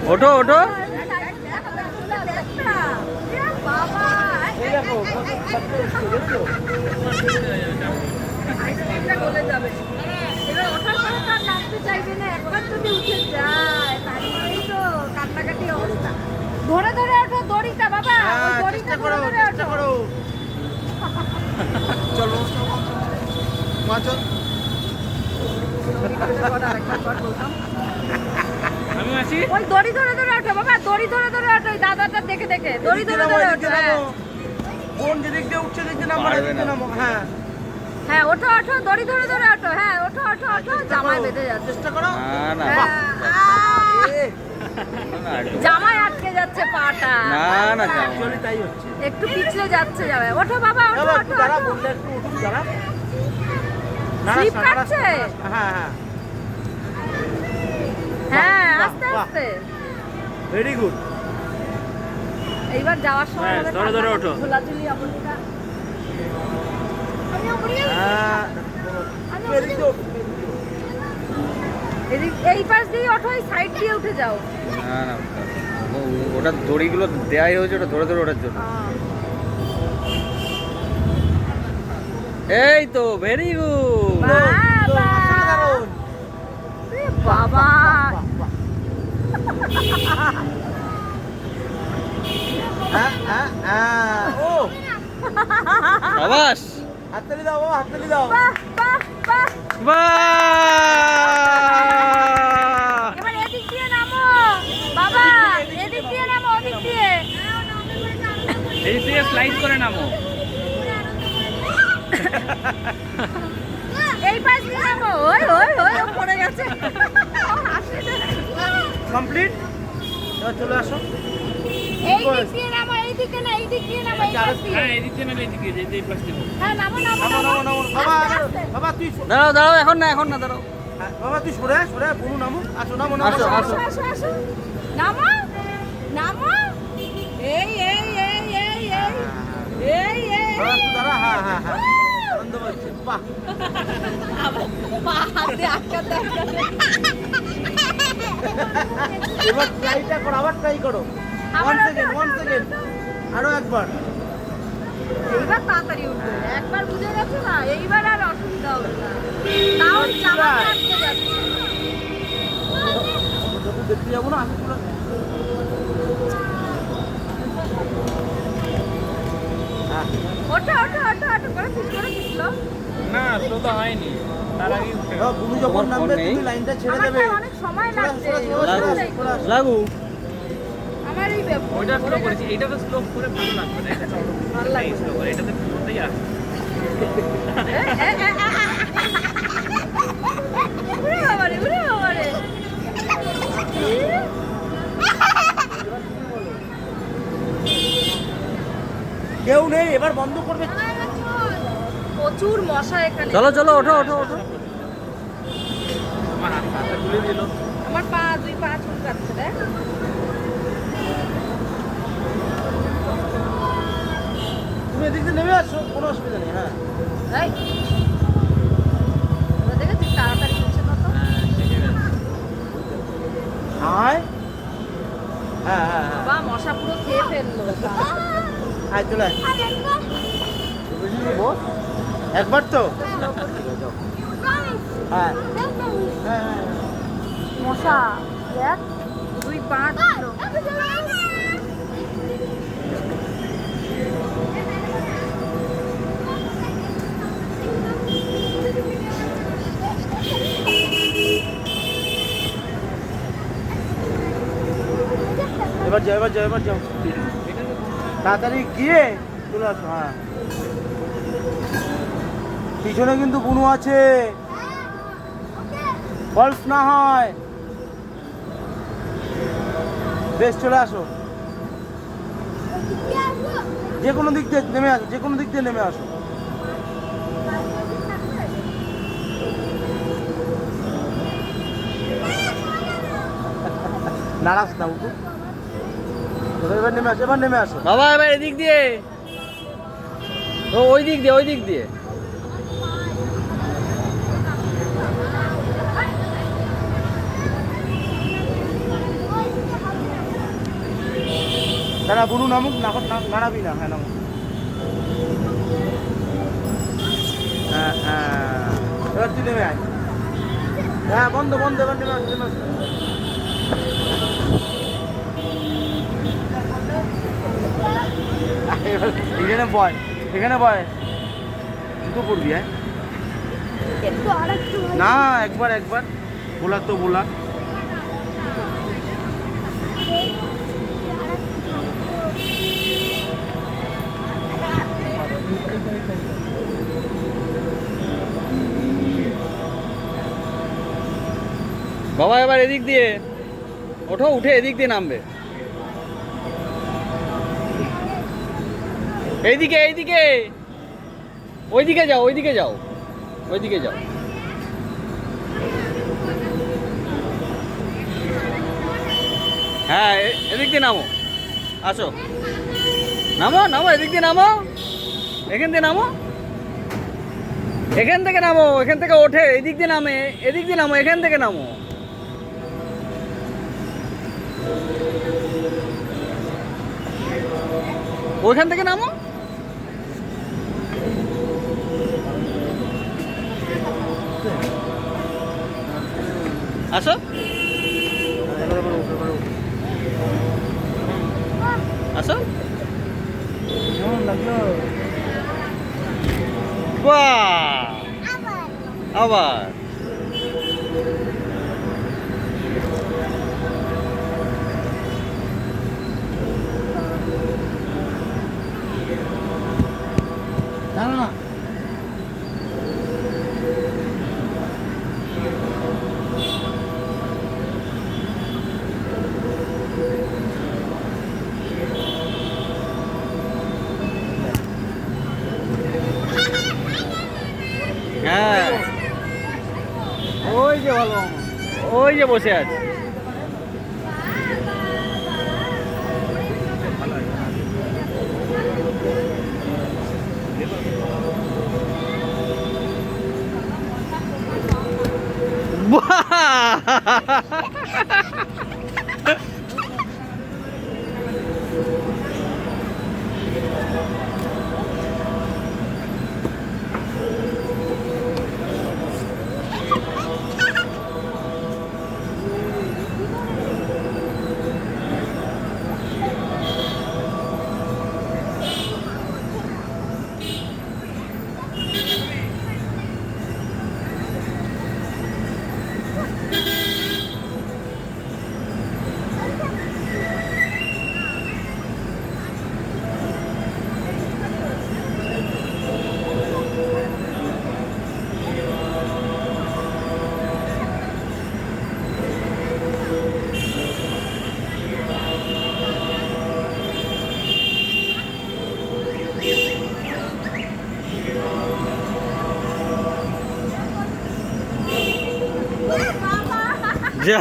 ওঠো ওঠো। কান্নাকাটি অবস্থা। ধরে ধরে ওঠো দড়িটা বাবা, দড়িটা ধরে ওঠো। চলো মা চল। আমি আছি। ওই দড়ি ধরে ধরে ওঠো বাবা, দড়ি ধরে ধরে ওঠো, দাদাটা দেখে দেখে দড়ি ধরে ধরে ওঠো। কোন যেদিক দিয়ে উঠছে দেখতে নামো, দেখতে নামো। হ্যাঁ হ্যাঁ, ওঠো ওঠো, দড়ি ধরে ধরে ওঠো। হ্যাঁ, ওঠো ওঠো ওঠো, জামাই বেঁধে যাচ্ছে। চেষ্টা করো। না জামাই আটকে যাচ্ছে পাটা। না অ্যাকচুয়ালি তাই হচ্ছে। একটু পিছলে যাচ্ছে জামাই। ওঠো বাবা, ওঠো ওঠো। দাঁড়া বললে একটু উঠুন, দাঁড়া। স্লিপ কাটছে। হ্যাঁ হ্যাঁ হ্যাঁ, আস্তে আস্তে। Very good. এইবার যাওয়ার সময় হবে ধরে ধরে ওঠো। ঝোলাঝুলি অবস্থা। হ্যাঁ এই পাশ দিয়ে ওঠো, এই সাইড দিয়ে উঠে যাও। না ওটা দড়িগুলো দেয়াই হয়েছে, ওটা ধরে ধরে ওঠার জন্য। এই তো ভেরি গুড। বাবা সাবাস, হাততালি দাও বাবা, হাততালি দাও। বাহ বাহ বাহ। বাহ, এবার এদিক দিয়ে নামো বাবা, এদিক দিয়ে নামো, ওদিক দিয়ে। এই দিয়ে স্লাইড করে নামো। এই পাশ দিয়ে নামো। ওই ওই ওই ও পড়ে গেছে। কমপ্লিট। এবার চলে আসো। এই দিক দিয়ে নামো, এই দিকে না, এই দিক দিয়ে নামো, এই পাশ দিয়ে। হ্যাঁ এই দিক দিয়ে নামো, এই দিকে যে এই পাশ থেকে। হ্যাঁ, নামো নামো নামো নামো নামো। বাবা আস্তে, আস্তে। বাবা তুই দাঁড়াও দাঁড়াও, এখন না দাঁড়াও। বাবা তুই সরে সরে বুনু নামো। আসো নামো নামো। আসো আসো আসো আসো। নামো নামো। এই এই এই এই এই এই এই। বাবা তুই দাঁড়া। হ্যাঁ হ্যাঁ হ্যাঁ, আনন্দ পাচ্ছি। বাহ, পা হাতে আটকাতে আটকাতে। এবার ট্রাইটা করো, আবার ট্রাই করো। আবার 1 সেকেন্ড 1 সেকেন্ড, আরো একবার। এইবার তাড়াতাড়ি উঠবে। একবার বুঝে গেছে না, এইবার আর অসুবিধা হবে না। তাও জামাতে আটকে যাচ্ছে। যখন দেখতে যাবো না আমি পুরো ওঠো ওঠো ওঠো ওঠো করে পিছলো। না তো তো হয়নি, তার আগে উঠে গেছে। বুনু যখন নামবে তুমি লাইনটা ছেড়ে দেবে। আমার অনেক সময় লাগছে। লাগু আমার এই ওইটা স্লো করেছি, এইটা তো স্লো করে ভালো লাগবে না, এটা চলো ভালো লাগবে। স্লো করে, এটাতে পুরোটাই আসবে। উড়ে বাবারে, উড়ে বাবারে। কেউ নেই, এবার বন্ধ করবে। প্রচুর মশা এখানে। চলো চলো, ওঠো ওঠো ওঠো। আমার হাতটা তুলে দিল। আমার পা, দুই পা চুলকাচ্ছে দেখ। তুমি এদিক দিয়ে নেমে আসো, কোনো অসুবিধা নেই। হ্যাঁ এই এবার দেখেছিস তাড়াতাড়ি হচ্ছে কত। হ্যাঁ শিখে গেছে। হাই, হ্যাঁ হ্যাঁ হ্যাঁ, বা মশা পুরো খেয়ে ফেললো। আয় চলে আয়। বস একবার তো। হ্যাঁ হ্যাঁ হ্যাঁ। মশা দেখ, দুই পা ছিল। এবার যাও এবার যাও এবার যাও, তাড়াতাড়ি গিয়ে চলে আসো। হ্যাঁ পিছনে কিন্তু বুনু আছে, ফলস না হয়। বেশ চলে আসো, যে কোনো দিক দিয়ে নেমে আসো, যে কোনো দিক দিয়ে নেমে আসো। নারাজ না উঠো, এবার নেমে আসো, এবার নেমে আসো বাবা। এবার এদিক দিয়ে, ওই দিক দিয়ে, ওই দিক দিয়ে। দাঁড়া বুনু নামুক, নাড়াবি না। হ্যাঁ নামুক। হ্যাঁ হ্যাঁ, এবার তুই নেমে আয়। হ্যাঁ বন্ধ বন্ধ, এবার নেমে আস, নেমে আস। এখানে বয়, এখানে বয়। জুতো পড়বি হ্যাঁ? একটু আরেকটু না একবার একবার, বলা তো বলা। বাবা এবার এদিক দিয়ে ওঠো, উঠে এদিক দিয়ে নামবে। এইদিকে এইদিকে, ওইদিকে যাও, ওইদিকে যাও, ওইদিকে যাও। হ্যাঁ এদিক দিয়ে নামো, আসো নামো নামো, এদিক দিয়ে নামো, এখান দিয়ে নামো, এখান থেকে নামো, এখান থেকে ওঠে এদিক দিয়ে নামে, এদিক দিয়ে নামো, এখান থেকে নামো। ওইখান থেকে নামো, আসো আসো। কেমন লাগলো? বাহ, আবার দাঁড়া না। হ্যাঁ, ওই যে ভালো, ওই যে বসে আছে। যা